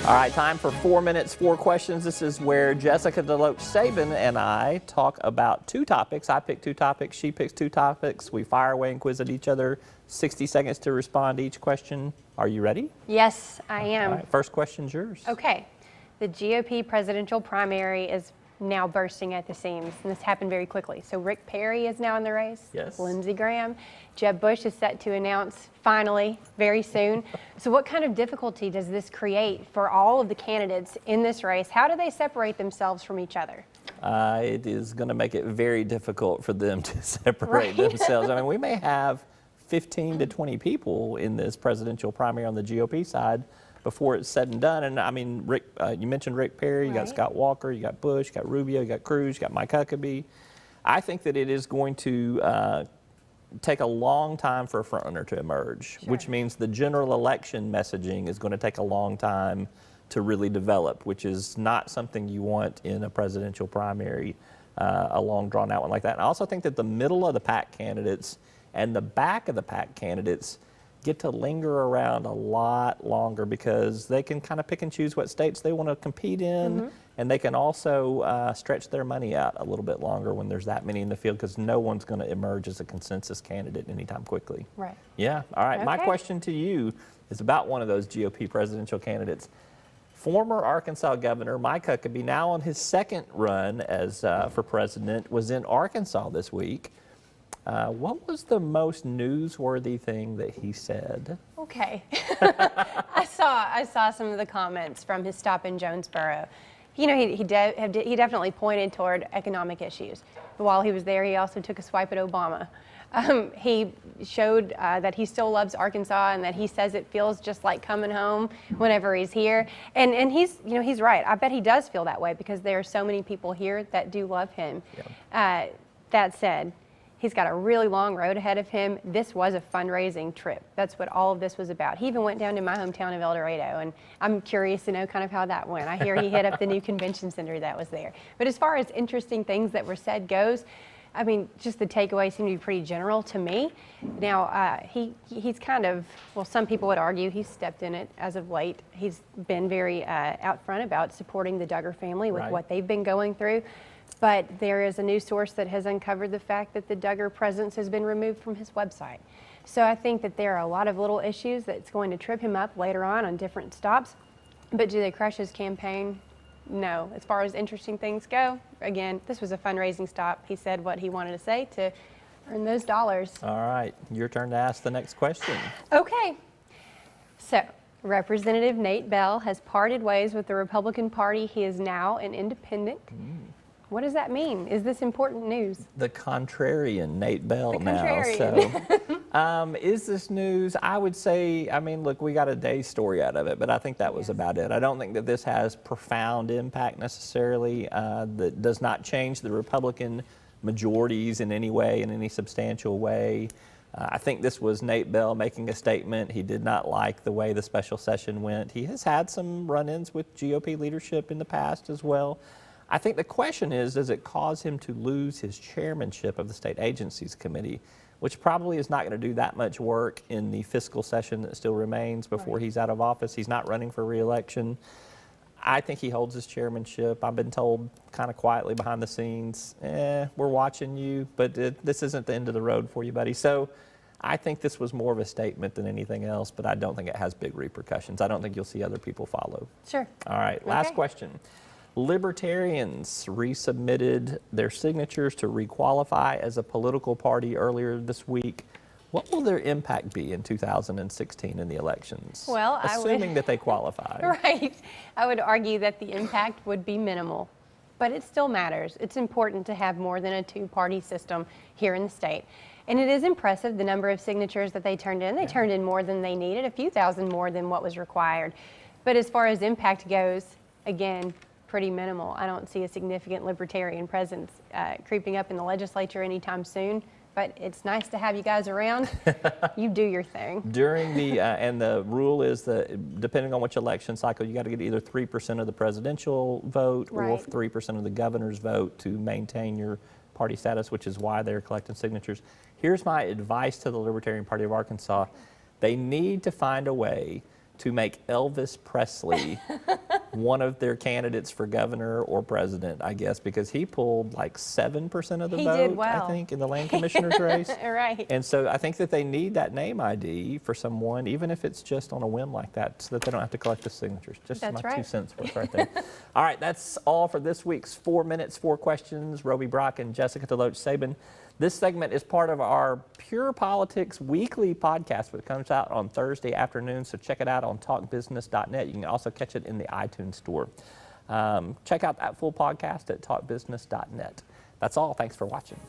All right, time for 4 minutes, 4 questions. This is where Jessica DeLoach Sabin and I talk about 2 topics. I pick 2 topics, she picks 2 topics. We fire away and quiz at each other. 60 seconds to respond to each question. Are you ready? Yes, I am. All right, first question's yours. Okay. The GOP presidential primary is now bursting at the seams, and this happened very quickly. So Rick Perry is now in the race. Yes. Lindsey Graham. Jeb Bush is set to announce finally very soon. So what kind of difficulty does this create for all of the candidates in this race? How do they separate themselves from each other? It is going to make it very difficult for them to separate themselves. I mean, we may have 15 to 20 people in this presidential primary on the GOP side before it's said and done. And I mean, Rick, you mentioned Rick Perry, you got Scott Walker, you got Bush, you got Rubio, you got Cruz, you got Mike Huckabee. I think that it is going to take a long time for a frontrunner to emerge, which means the general election messaging is going to take a long time to really develop, which is not something you want in a presidential primary, a long drawn out one like that. And I also think that the middle of the pack candidates and the back of the pack candidates get to linger around a lot longer because they can kind of pick and choose what states they want to compete in, and they can also stretch their money out a little bit longer when there's that many in the field because no one's going to emerge as a consensus candidate anytime quickly. Right. Yeah. All right. My question to you is about one of those GOP presidential candidates. Former Arkansas Governor Mike Huckabee, now on his second run as for president, was in Arkansas this week. What was the most newsworthy thing that he said? Okay. I saw some of the comments from his stop in Jonesboro. You know, he definitely pointed toward economic issues. But while he was there, he also took a swipe at Obama. He showed that he still loves Arkansas and that he says it feels just like coming home whenever he's here. And he's right. I bet he does feel that way because there are so many people here that do love him. Yeah. That said, he's got a really long road ahead of him. This was a fundraising trip. That's what all of this was about. He even went down to my hometown of El Dorado, and I'm curious to know kind of how that went. I hear he hit up the new convention center that was there. But as far as interesting things that were said goes, I mean, just the takeaway seemed to be pretty general to me. Now, he's kind of, well, some people would argue he's stepped in it as of late. He's been very out front about supporting the Duggar family with what they've been going through. But there is a news source that has uncovered the fact that the Duggar presence has been removed from his website. So I think that there are a lot of little issues that's going to trip him up later on different stops. But do they crush his campaign? No. As far as interesting things go, again, this was a fundraising stop. He said what he wanted to say to earn those dollars. All right. Your turn to ask the next question. Okay. So, Representative Nate Bell has parted ways with the Republican Party. He is now an independent. What does that mean? Is this important news? The contrarian, Nate Bell, the now. So, is this news? I would say, I mean, look, we got a day's story out of it, but I think that was about it. I don't think that this has profound impact necessarily. That does not change the Republican majorities in any way, in any substantial way. I think this was Nate Bell making a statement. He did not like the way the special session went. He has had some run-ins with GOP leadership in the past as well. I think the question is, does it cause him to lose his chairmanship of the State Agencies Committee, which probably is not going to do that much work in the fiscal session that still remains before he's out of office. He's not running for re-election. I think he holds his chairmanship. I've been told kind of quietly behind the scenes, we're watching you, but this isn't the end of the road for you, buddy. So I think this was more of a statement than anything else, but I don't think it has big repercussions. I don't think you'll see other people follow. Sure. All right, last question. Libertarians resubmitted their signatures to requalify as a political party earlier this week. What will their impact be in 2016 in the elections? Well, assuming that they qualify. Right. I would argue that the impact would be minimal, but it still matters. It's important to have more than a two-party system here in the state. And it is impressive the number of signatures that they turned in. They turned in more than they needed, a few thousand more than what was required. But as far as impact goes, again, pretty minimal. I don't see a significant libertarian presence creeping up in the legislature anytime soon, but it's nice to have you guys around. You do your thing. During the, and the rule is that depending on which election cycle, you got to get either 3% of the presidential vote or 3% of the governor's vote to maintain your party status, which is why they're collecting signatures. Here's my advice to the Libertarian Party of Arkansas. They need to find a way to make Elvis Presley one of their candidates for governor or president, I guess, because he pulled like 7% of the He vote, did well. I think, in the land commissioner's race. Right. And so I think that they need that name ID for someone, even if it's just on a whim like that, so that they don't have to collect the signatures. Just That's my right. 2 cents worth right there. All right, that's all for this week's 4 Minutes, 4 Questions. Roby Brock and Jessica DeLoach Sabin. This segment is part of our Pure Politics weekly podcast, which comes out on Thursday afternoon. So check it out on talkbusiness.net. You can also catch it in the iTunes store. Check out that full podcast at talkbusiness.net. That's all. Thanks for watching.